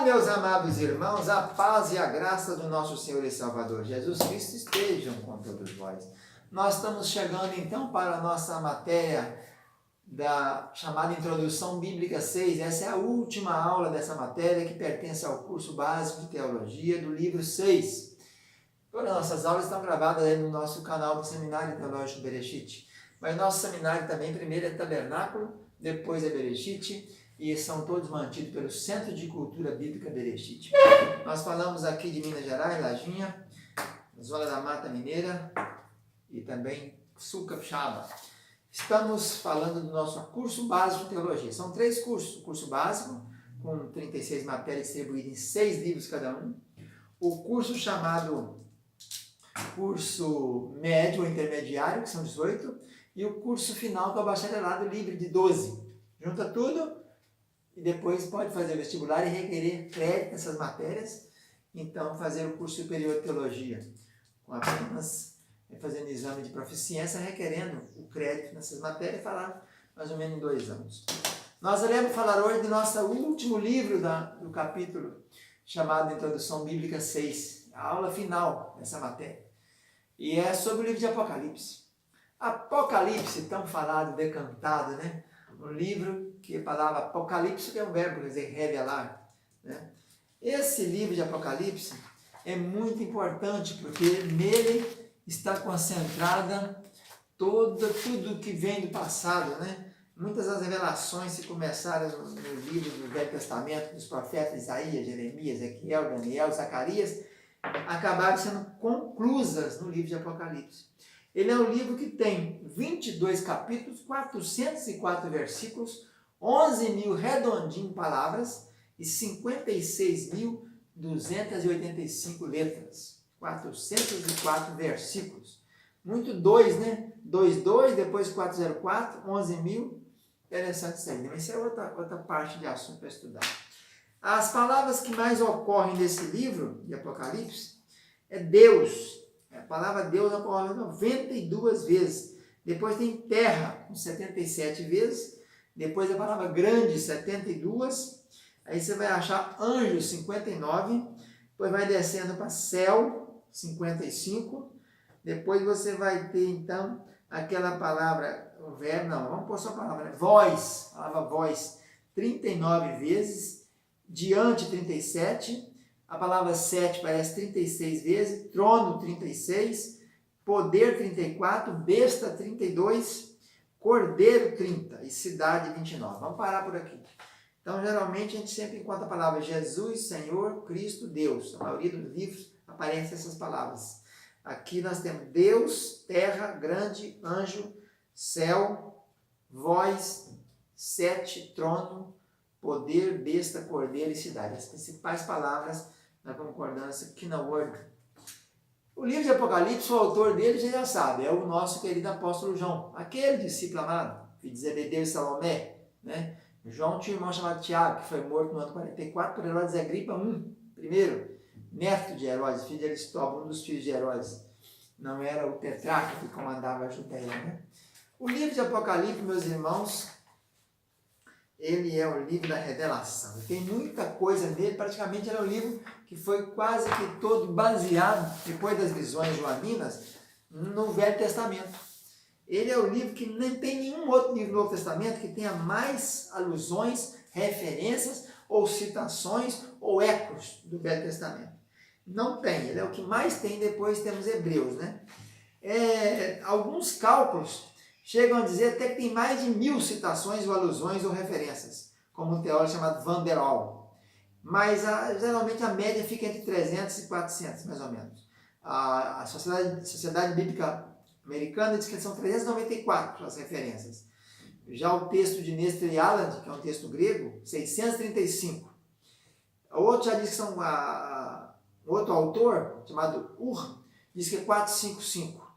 meus amados irmãos, a paz e a graça do nosso Senhor e Salvador Jesus Cristo estejam com todos vós. Nós estamos chegando então para a nossa matéria da chamada Introdução Bíblica 6. Essa é a última aula dessa matéria que pertence ao curso básico de teologia do livro 6. Todas as nossas aulas estão gravadas aí no nosso canal do Seminário Teológico Bereshit. Mas nosso seminário também, primeiro é Tabernáculo, depois é Bereshit, e são todos mantidos pelo Centro de Cultura Bíblica Bereshit. Nós falamos aqui de Minas Gerais, Lajinha, Zona da Mata Mineira e também Sul Capixaba. Estamos falando do nosso curso básico de teologia. São 3 cursos. O curso básico, com 36 matérias distribuídas em 6 livros cada um. O curso chamado curso médio ou intermediário, que são 18. E o curso final, que é o bacharelado livre, de 12. Junta tudo e depois pode fazer o vestibular e requerer crédito nessas matérias. Então, fazer o curso superior de teologia com apenas fazendo exame de proficiência, requerendo o crédito nessas matérias, falar mais ou menos em 2 anos. Nós iremos falar hoje do nosso último livro do capítulo, chamado Introdução Bíblica 6, a aula final dessa matéria. E é sobre o livro de Apocalipse. Apocalipse, tão falado, decantado, né? Um livro que a palavra Apocalipse, que é um verbo, quer dizer, revelar, né? Esse livro de Apocalipse é muito importante, porque nele está concentrada tudo que vem do passado, né? Muitas das revelações que começaram no livro do Velho Testamento, dos profetas Isaías, Jeremias, Ezequiel, Daniel, Zacarias, acabaram sendo conclusas no livro de Apocalipse. Ele é um livro que tem 22 capítulos, 404 versículos, 11.000 redondinho palavras e 56.285 letras. 404 versículos. Muito 2, né? 2, depois 404, 11.000. Interessante isso aí. Mas isso é outra parte de assunto para estudar. As palavras que mais ocorrem nesse livro de Apocalipse é Deus. A palavra Deus ocorre 92 vezes. Depois tem terra, com 77 vezes. Depois a palavra grande, 72. Aí você vai achar anjo, 59. Depois vai descendo para céu, 55. Depois você vai ter, então, aquela palavra, o verbo, não, vamos pôr só a palavra, né? Voz, a palavra voz, 39 vezes. Diante, 37. A palavra 7 parece 36 vezes. Trono, 36. Poder, 34. Besta, 32. Cordeiro, 30. E cidade, 29. Vamos parar por aqui. Então, geralmente, a gente sempre encontra a palavra Jesus, Senhor, Cristo, Deus. A maioria dos livros aparecem essas palavras. Aqui nós temos Deus, terra, grande, anjo, céu, voz, 7, trono, poder, besta, cordeiro e cidade. As principais palavras na concordância aqui na Word. O livro de Apocalipse, o autor dele já sabe, é o nosso querido apóstolo João, aquele discípulo amado, filho de Zebedeu e Salomé, né? João tinha um irmão chamado Tiago, que foi morto no ano 44 por Herodes Agripa I, primeiro, neto de Herodes, filho de Aristóbulo, um dos filhos de Herodes. Não era o tetrarca que comandava a Judéia, né? O livro de Apocalipse, meus irmãos, ele é o livro da revelação. Tem muita coisa nele, praticamente ele é um livro que foi quase que todo baseado, depois das visões joaninas, no Velho Testamento. Ele é o livro que nem tem nenhum outro livro do Novo Testamento que tenha mais alusões, referências, ou citações, ou ecos do Velho Testamento. Não tem, ele é o que mais tem, depois temos Hebreus, né? Alguns cálculos chegam a dizer até que tem mais de 1000 citações, ou alusões, ou referências, como um teólogo chamado Van der Waal. Mas geralmente a média fica entre 300 e 400, mais ou menos. A Sociedade Bíblica Americana diz que são 394 as referências. Já o texto de Nestor e Aland, que é um texto grego, 635. O outro já diz que são... outro autor, chamado Ur, diz que é 455.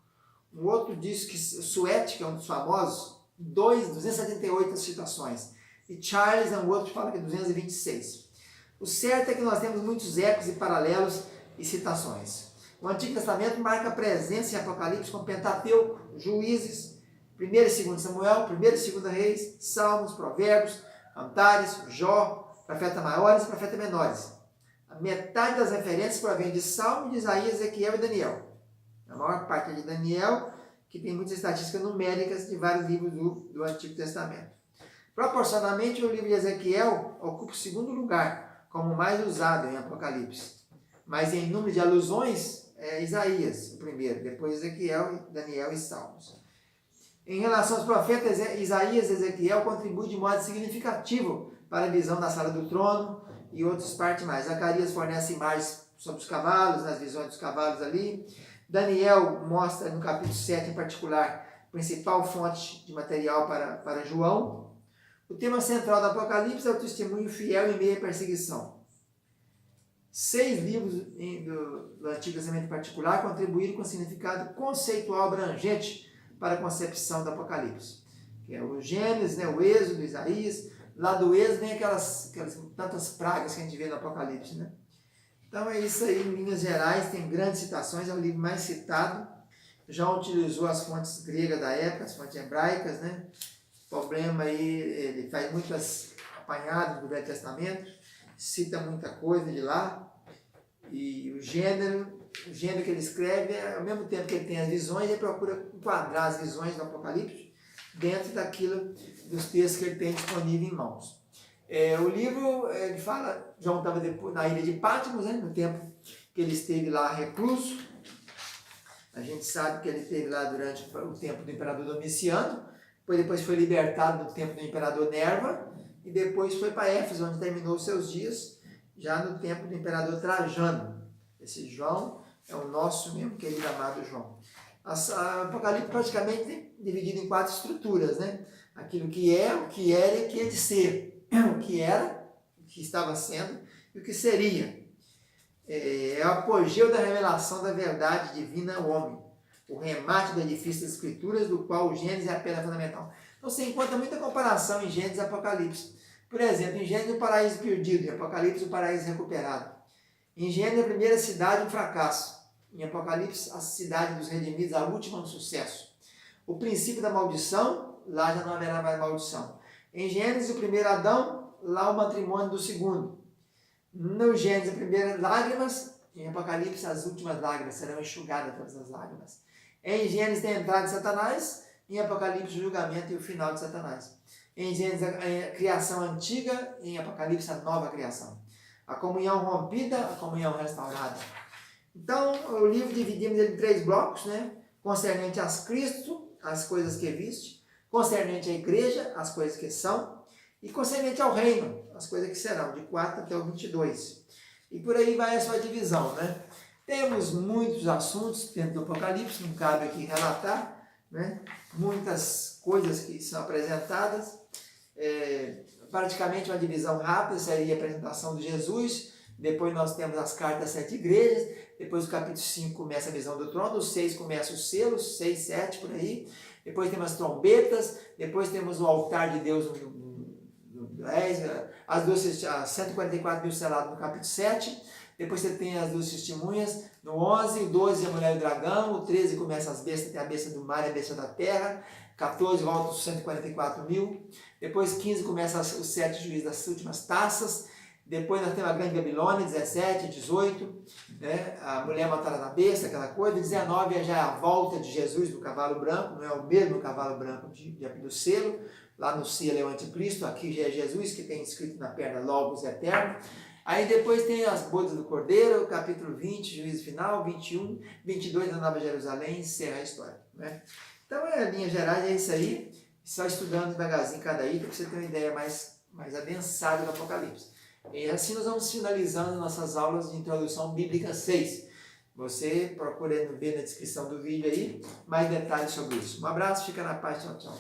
Um outro diz que Suete, que é um dos famosos, 278 citações. E Charles, um outro, fala que é 226. O certo é que nós temos muitos ecos e paralelos e citações. O Antigo Testamento marca a presença em Apocalipse com Pentateuco, Juízes, 1 e 2 Samuel, 1 e 2 Reis, Salmos, Provérbios, Cantares, Jó, profetas maiores e profetas menores. A metade das referências provém de Salmo, de Isaías, Ezequiel e Daniel. A maior parte é de Daniel, que tem muitas estatísticas numéricas de vários livros do Antigo Testamento. Proporcionalmente, o livro de Ezequiel ocupa o segundo lugar, como o mais usado em Apocalipse. Mas em número de alusões, é Isaías, o primeiro, depois Ezequiel, Daniel e Salmos. Em relação aos profetas, Isaías e Ezequiel contribuem de modo significativo para a visão da sala do trono e outras partes mais. Zacarias fornece imagens sobre os cavalos, nas visões dos cavalos ali. Daniel mostra no capítulo 7 em particular, principal fonte de material para João. O tema central do Apocalipse é o testemunho fiel em meio à perseguição. 6 livros do Antigo Testamento em particular contribuíram com significado conceitual abrangente para a concepção do Apocalipse. Que é o Gênesis, né, o Êxodo, Isaías. Lá do Êxodo vem aquelas tantas pragas que a gente vê no Apocalipse, né? Então é isso aí, em linhas gerais, tem grandes citações, é o livro mais citado. João utilizou as fontes gregas da época, as fontes hebraicas, né? O problema aí, ele faz muitas apanhadas do Velho Testamento, cita muita coisa de lá, e o gênero que ele escreve, ao mesmo tempo que ele tem as visões, ele procura enquadrar as visões do Apocalipse dentro daquilo, dos textos que ele tem disponível em mãos. O livro, ele fala, João estava na ilha de Patmos, né, no tempo que ele esteve lá recluso. A gente sabe que ele esteve lá durante o tempo do imperador Domiciano, depois foi libertado no tempo do imperador Nerva, e depois foi para Éfeso, onde terminou os seus dias, já no tempo do imperador Trajano. Esse João é o nosso mesmo querido amado João. O Apocalipse praticamente é dividido em 4 estruturas, né? Aquilo que é, o que era e o que é de ser. O que era, o que estava sendo e o que seria. É o apogeu da revelação da verdade divina ao homem. O remate do edifício das Escrituras, do qual o Gênesis é a pedra fundamental. Então você encontra muita comparação em Gênesis e Apocalipse. Por exemplo, em Gênesis o paraíso perdido, em Apocalipse o paraíso recuperado. Em Gênesis a primeira cidade um fracasso. Em Apocalipse a cidade dos redimidos, a última um sucesso. O princípio da maldição, lá já não haverá mais maldição. Em Gênesis, o primeiro Adão, lá o matrimônio do segundo. No Gênesis, as primeiras lágrimas, em Apocalipse, as últimas lágrimas, serão enxugadas todas as lágrimas. Em Gênesis, tem a entrada de Satanás, em Apocalipse, o julgamento e o final de Satanás. Em Gênesis, a criação antiga, em Apocalipse, a nova criação. A comunhão rompida, a comunhão restaurada. Então, o livro dividimos ele em 3 blocos, né? Concernente a Cristo, as coisas que viste. Concernente à igreja, as coisas que são, e concernente ao reino, as coisas que serão, de 4 até o 22. E por aí vai a sua divisão, né? Temos muitos assuntos dentro do Apocalipse, não cabe aqui relatar, né? Muitas coisas que são apresentadas, praticamente uma divisão rápida, seria a apresentação de Jesus, depois nós temos as cartas às 7 igrejas, depois o capítulo 5 começa a visão do trono, o 6 começa os selos, 6, 7 por aí, depois temos as trombetas, depois temos o altar de Deus no 10, as 144 mil selados no capítulo 7, depois você tem as 2 testemunhas no 11, o 12 a mulher e o dragão, o 13 começa as bestas, tem a besta do mar e a besta da terra, 14 volta os 144 mil, depois 15 começa os 7 juízes das últimas taças, depois nós temos a Grande Babilônia, 17, 18, né? A mulher matada na besta, aquela coisa. 19 já é a volta de Jesus no cavalo branco, não é o mesmo cavalo branco do selo. Lá no selo é o anticristo, aqui já é Jesus, que tem escrito na perna Logos Eterno. Aí depois tem as bodas do Cordeiro, capítulo 20, juízo final, 21, 22 da Nova Jerusalém, encerra a história. Né? Então, em linhas gerais, é isso aí. Só estudando devagarzinho cada item, para você ter uma ideia mais adensada do Apocalipse. E assim nós vamos finalizando nossas aulas de Introdução Bíblica 6. Você procura ver na descrição do vídeo aí mais detalhes sobre isso. Um abraço, fica na paz, tchau, tchau.